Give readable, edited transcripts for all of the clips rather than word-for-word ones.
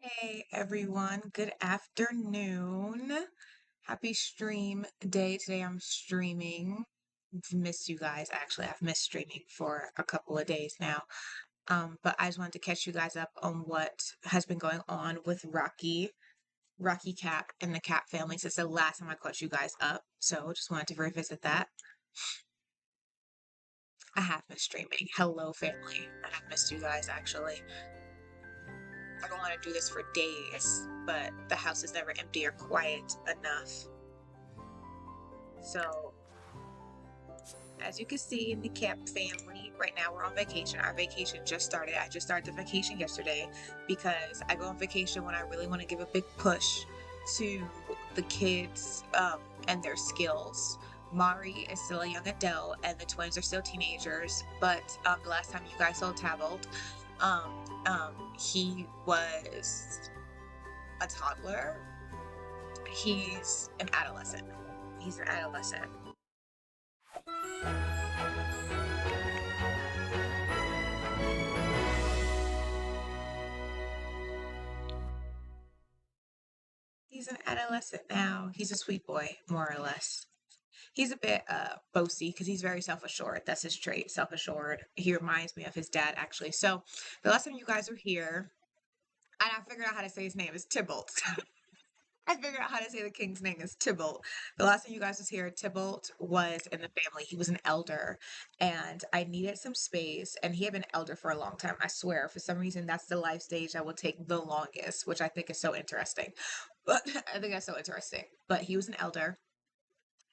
Hey everyone, good afternoon. Happy stream day. Today I'm streaming. I've missed you guys. Actually, I've missed streaming for a couple of days now. But I just wanted to catch you guys up on what has been going on with Rocky Cap and the Cap family since the last time I caught you guys up. So just wanted to revisit that. I have missed streaming. Hello, family. I have missed you guys actually. I don't want to do this for days, but the house is never empty or quiet enough. So, as you can see in the Cap family, right now we're on vacation. Our vacation just started. I just started the vacation yesterday because I go on vacation when I really want to give a big push to the kids and their skills. Maure is still a young adult and the twins are still teenagers, but the last time you guys saw Tybalt, um, he was a toddler. He's an adolescent. He's an adolescent. He's an adolescent now. He's a sweet boy, more or less. He's a bit boasty because he's very self-assured. That's his trait, self-assured. He reminds me of his dad, actually. So the last time you guys were here, and I figured out how to say his name is Tybalt. I figured out how to say the king's name is Tybalt. The last time you guys was here, Tybalt was in the family. He was an elder, and I needed some space. And he had been elder for a long time. I swear, for some reason, that's the life stage that will take the longest, which I think is so interesting. But I think that's so interesting. But he was an elder,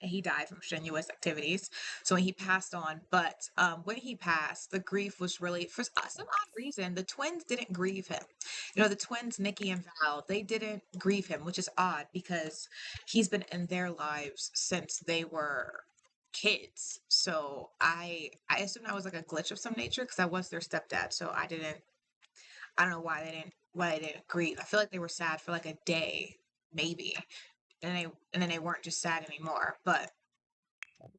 and he died from strenuous activities. So when he passed on, but when he passed, the grief was really, for some odd reason, the twins didn't grieve him. You know, the twins, Nikki and Val, they didn't grieve him, which is odd because he's been in their lives since they were kids. So I assume that was like a glitch of some nature because I was their stepdad. So I don't know why they didn't grieve. I feel like they were sad for like a day, maybe. And then they weren't just sad anymore. But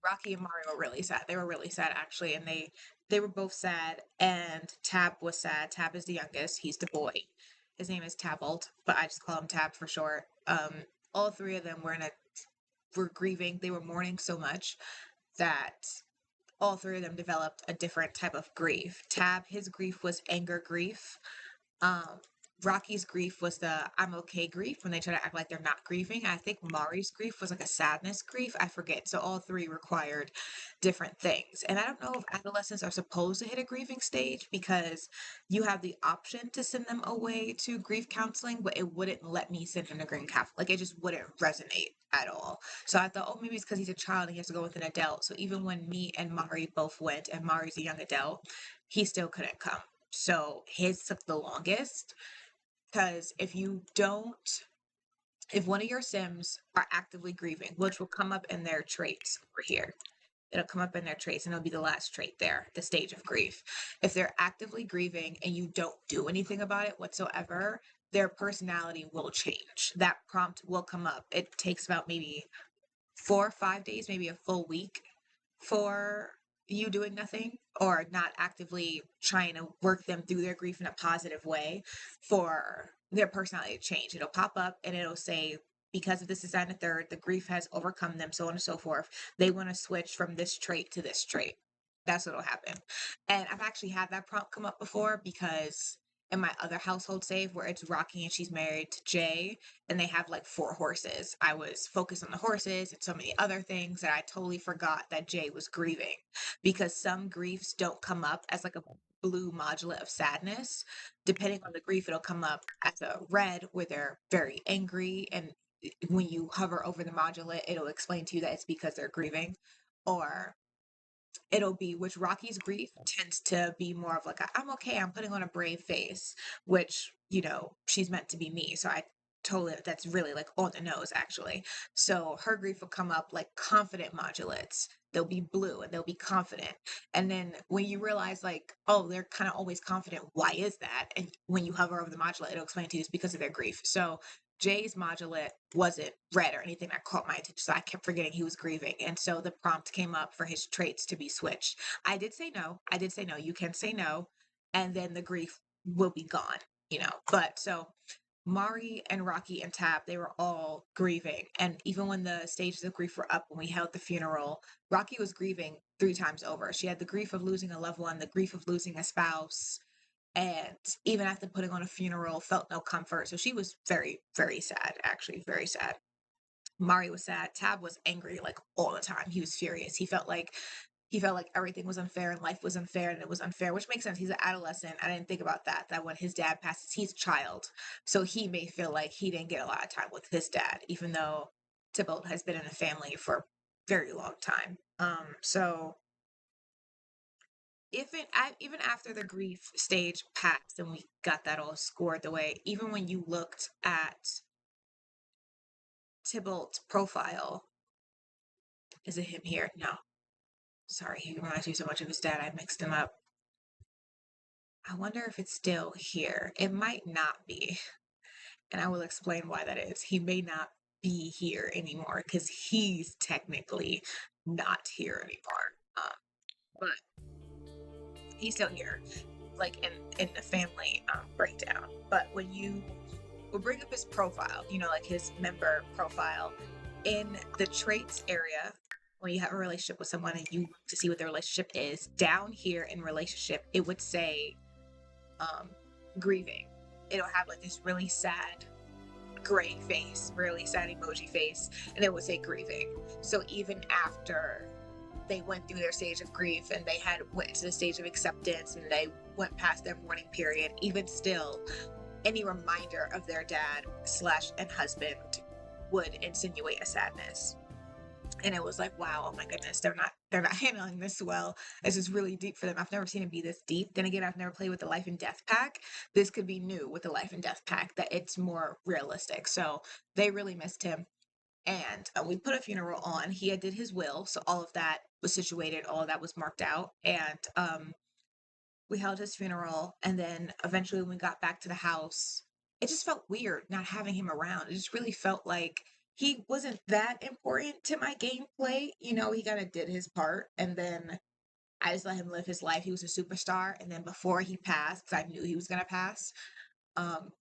Rocky and Mario were really sad. They were really sad actually, and they were both sad. And Tab was sad. Tab is the youngest. He's the boy. His name is Tybalt, but I just call him Tab for short. All three of them were grieving. They were mourning so much that all three of them developed a different type of grief. Tab, his grief was anger grief. Um, Rocky's grief was the I'm okay grief when they try to act like they're not grieving. I think Maury's grief was like a sadness grief. I forget. So all three required different things. And I don't know if adolescents are supposed to hit a grieving stage because you have the option to send them away to grief counseling, but it wouldn't let me send him to grief counseling. Like it just wouldn't resonate at all. So I thought, oh, maybe it's because he's a child and he has to go with an adult. So even when me and Maury both went, and Maury's a young adult, he still couldn't come. So his took the longest because if one of your Sims are actively grieving, which will come up in their traits over here, it'll come up in their traits and it'll be the last trait there, the stage of grief. If they're actively grieving and you don't do anything about it whatsoever, their personality will change. That prompt will come up. It takes about maybe 4 or 5 days, maybe a full week for you doing nothing or not actively trying to work them through their grief in a positive way for their personality to change. It'll pop up and it'll say, because of this, is that, and the third, the grief has overcome them, so on and so forth. They want to switch from this trait to this trait. That's what'll happen. And I've actually had that prompt come up before because in my other household save where it's Rocky and she's married to Jay and they have like 4 horses. I was focused on the horses and so many other things that I totally forgot that Jay was grieving because some griefs don't come up as like a blue modulate of sadness. Depending on the grief, it'll come up as a red where they're very angry. And when you hover over the modulate, it'll explain to you that it's because they're grieving. Or it'll be, which Rocky's grief tends to be more of like I'm okay, I'm putting on a brave face, which, you know, she's meant to be me. So I totally, that's really like on the nose actually. So her grief will come up like confident modulates. They'll be blue and they'll be confident. And then when you realize like, oh, they're kind of always confident, why is that? And when you hover over the modulate, it'll explain to you it's because of their grief. So Jay's modulate wasn't red or anything that caught my attention, so I kept forgetting he was grieving. And so the prompt came up for his traits to be switched. I did say no. I did say no. You can say no, and then the grief will be gone, you know. But so Mari and Rocky and Tab, they were all grieving. And even when the stages of grief were up, when we held the funeral, Rocky was grieving 3 times over. She had the grief of losing a loved one, the grief of losing a spouse, and even after putting on a funeral, felt no comfort. So she was very, very sad, actually, very sad. Mari was sad. Tab was angry like all the time. He was furious. He felt like everything was unfair and life was unfair and it was unfair, which makes sense. He's an adolescent. I didn't think about that. That when his dad passes, he's a child. So he may feel like he didn't get a lot of time with his dad, even though Tybalt has been in the family for a very long time. So even after the grief stage passed and we got that all scored away, even when you looked at Tybalt's profile, is it him here? No. Sorry, he reminds me so much of his dad, I mixed him up. I wonder if it's still here. It might not be, and I will explain why that is. He may not be here anymore because he's technically not here anymore. But he's still here, like in the family breakdown. But when you will bring up his profile, like his member profile in the traits area, when you have a relationship with someone and you look to see what their relationship is, down here in relationship, it would say grieving. It'll have like this really sad gray face, really sad emoji face, and it would say grieving. So even after they went through their stage of grief and they had went to the stage of acceptance and they went past their mourning period, even still, any reminder of their dad / and husband would insinuate a sadness. And it was like, wow, oh my goodness, they're not handling this well. This is really deep for them. I've never seen it be this deep. Then again, I've never played with the life and death pack. This could be new with the life and death pack, that it's more realistic. So they really missed him. And we put a funeral on. He did his will, so all of that was situated, all of that was marked out. And we held his funeral, and then eventually when we got back to the house, it just felt weird not having him around. It just really felt like he wasn't that important to my gameplay. He kind of did his part, and then I just let him live his life. He was a superstar, and then before he passed, because I knew he was gonna pass, um,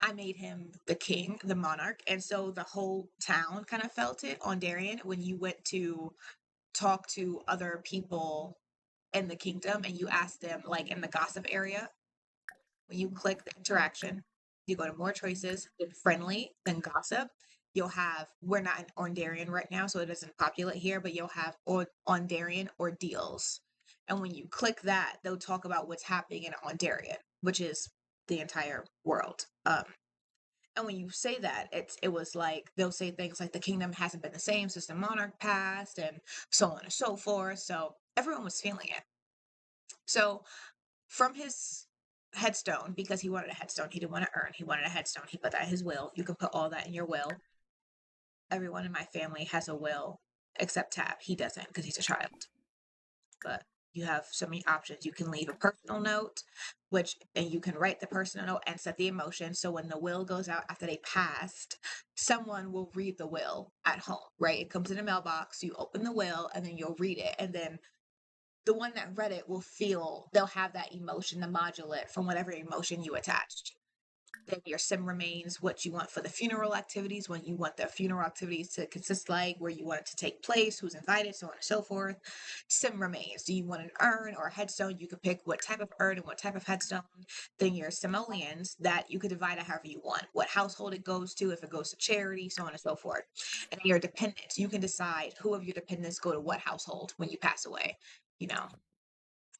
I made him the king, the monarch, and so the whole town kind of felt it. Ondarion, when you went to talk to other people in the kingdom and you ask them, like in the gossip area, when you click the interaction, you go to more choices, then friendly, then gossip. You'll have, we're not in Ondarion right now, so it doesn't populate here, but you'll have Ondarion or deals. And when you click that, they'll talk about what's happening in Ondarion, which is the entire world. And when you say that, it was like they'll say things like the kingdom hasn't been the same since the monarch passed, and so on and so forth. So everyone was feeling it. So from his headstone, because he wanted a headstone, he didn't want to earn, he wanted a headstone. He put that in his will. You can put all that in your will. Everyone in my family has a will except Tab. He doesn't because he's a child. But you have so many options. You can leave a personal note, and you can write the personal note and set the emotion. So when the will goes out after they passed, someone will read the will at home, right? It comes in a mailbox. You open the will and then you'll read it. And then the one that read it they'll have that emotion to modulate from whatever emotion you attached. Then your sim remains, what you want for the funeral activities, what you want the funeral activities to consist like, where you want it to take place, who's invited, so on and so forth. Sim remains. Do you want an urn or a headstone? You could pick what type of urn and what type of headstone. Then your simoleons, that you could divide it however you want, what household it goes to, if it goes to charity, so on and so forth. And then your dependents, you can decide who of your dependents go to what household when you pass away,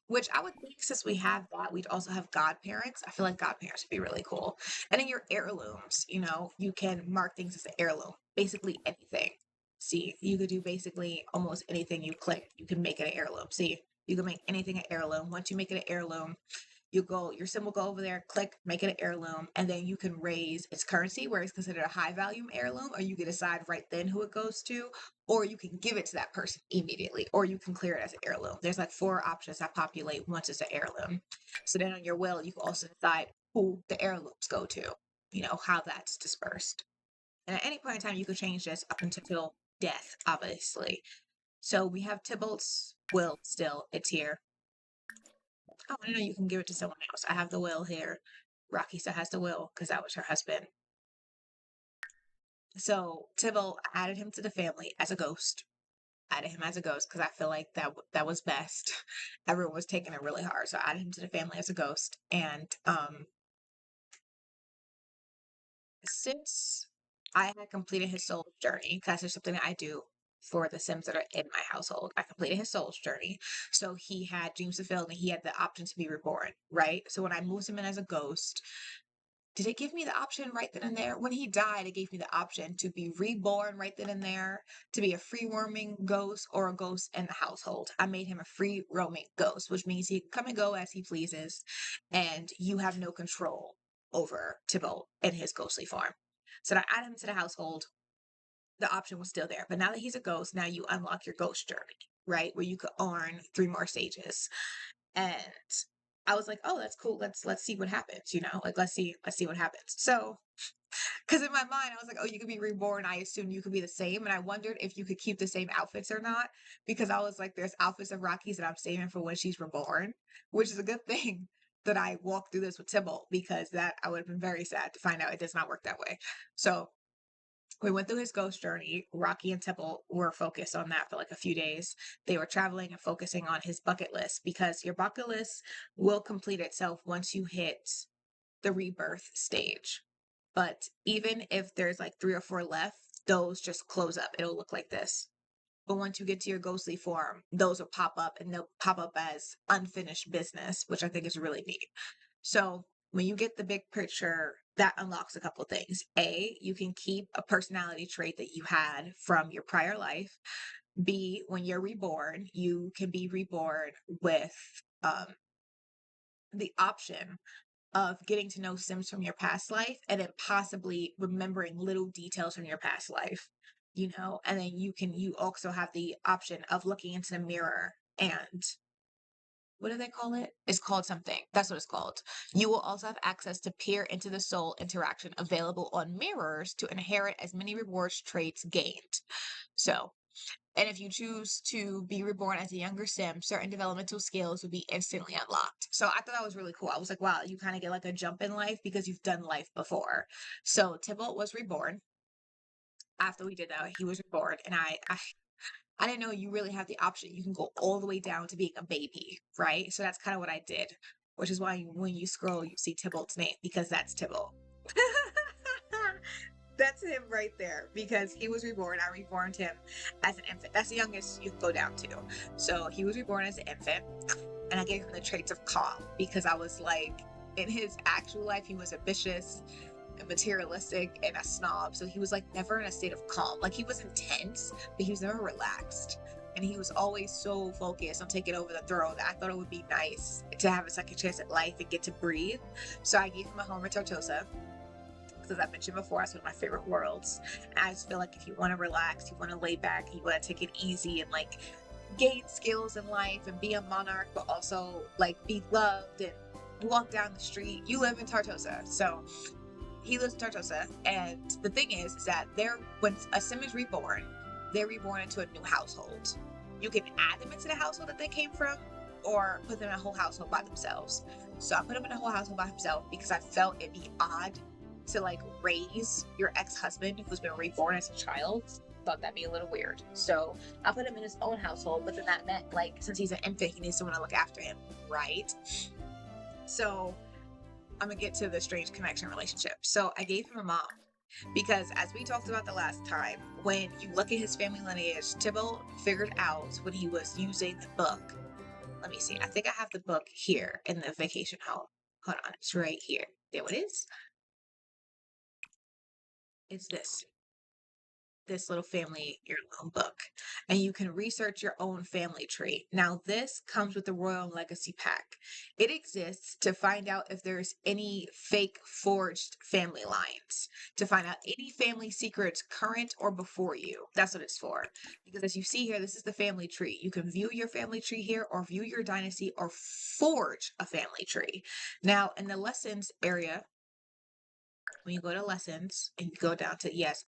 which I would think, since we have that, we'd also have godparents. I feel like godparents would be really cool. And in your heirlooms, you can mark things as an heirloom, basically anything. See, you could do basically almost anything you click, you can make it an heirloom. See, you can make anything an heirloom. Once you make it an heirloom, your sim will go over there, click, make it an heirloom, and then you can raise its currency where it's considered a high value heirloom, or you can decide right then who it goes to, or you can give it to that person immediately, or you can clear it as an heirloom. There's like 4 options that populate once it's an heirloom. So then on your will, you can also decide who the heirlooms go to, how that's dispersed. And at any point in time, you can change this up until death, obviously. So we have Tybalt's will still, it's here. Oh, I know you can give it to someone else. I have the will here. Rocky still has the will because that was her husband. So Tybalt added him to the family as a ghost. Added him as a ghost because I feel like that was best. Everyone was taking it really hard, so I added him to the family as a ghost. And since I had completed his soul journey, because there's something that I do for the Sims that are in my household, I completed his soul's journey. So he had dreams fulfilled and he had the option to be reborn, right? So when I moved him in as a ghost, did it give me the option right then and there? When he died, it gave me the option to be reborn right then and there, to be a free roaming ghost or a ghost in the household. I made him a free roaming ghost, which means he can come and go as he pleases, and you have no control over Tybalt in his ghostly form. So to add him to the household, the option was still there. But now that he's a ghost, now you unlock your ghost journey, right? Where you could earn 3 more stages. And I was like, oh, that's cool. Let's see what happens, like let's see what happens. So because in my mind I was like, oh, you could be reborn. I assumed you could be the same. And I wondered if you could keep the same outfits or not. Because I was like, there's outfits of Rocky's that I'm saving for when she's reborn, which is a good thing that I walked through this with Tybalt, because that I would have been very sad to find out it does not work that way. So we went through his ghost journey. Rocky and Tybalt were focused on that for like a few days. They were traveling and focusing on his bucket list, because your bucket list will complete itself once you hit the rebirth stage. But even if there's like 3 or 4 left, those just close up. It'll look like this. But once you get to your ghostly form, those will pop up, and they'll pop up as unfinished business, which I think is really neat. So when you get the big picture, that unlocks a couple things. A, you can keep a personality trait that you had from your prior life. B, when you're reborn, you can be reborn with um, the option of getting to know Sims from your past life, and then possibly remembering little details from your past life, and then you also have the option of looking into the mirror, and what do they call it? It's called something. That's what it's called. You will also have access to peer into the soul interaction available on mirrors to inherit as many rewards traits gained. So, and if you choose to be reborn as a younger Sim, certain developmental skills will be instantly unlocked. So I thought that was really cool. I was like, wow, you kind of get like a jump in life because you've done life before. So Tybalt was reborn. After we did that, he was reborn, and I didn't know you really have the option. You can go all the way down to being a baby, right? So that's kind of what I did, which is why when you scroll, you see Tybalt's name, because that's Tybalt. That's him right there, because he was reborn. I reborned him as an infant. That's the youngest you can go down to. So he was reborn as an infant, and I gave him the traits of calm, because I was like, in his actual life, he was ambitious and materialistic and a snob. So he was like never in a state of calm. Like he was intense, but he was never relaxed. And he was always so focused on taking over the throne that I thought it would be nice to have a second chance at life and get to breathe. So I gave him a home in Tartosa, because I mentioned before, it's one of my favorite worlds. And I just feel like if you want to relax, you want to lay back, you want to take it easy and like gain skills in life and be a monarch, but also like be loved and walk down the street, you live in Tartosa. So he lives in Tartosa, and the thing is that when a Sim is reborn, they're reborn into a new household. You can add them into the household that they came from, or put them in a whole household by themselves. So I put him in a whole household by himself because I felt it'd be odd to like raise your ex-husband who's been reborn as a child. Thought that'd be a little weird. So I put him in his own household, but then that meant like since he's an infant, he needs someone to look after him, right? So I'm gonna get to the strange connection relationship. So I gave him a mom, because as we talked about the last time, when you look at his family lineage, Tybalt figured out when he was using the book. Let me see. I think I have the book here in the vacation home. Hold on, it's right here. There it is. It's this little family heirloom book, and you can research your own family tree. Now, this comes with the Royal Legacy Pack. It exists to find out if there's any fake forged family lines, to find out any family secrets current or before you. That's what it's for. Because as you see here, this is the family tree. You can view your family tree here, or view your dynasty, or forge a family tree. Now, in the lessons area, when you go to lessons and you go down to, yes,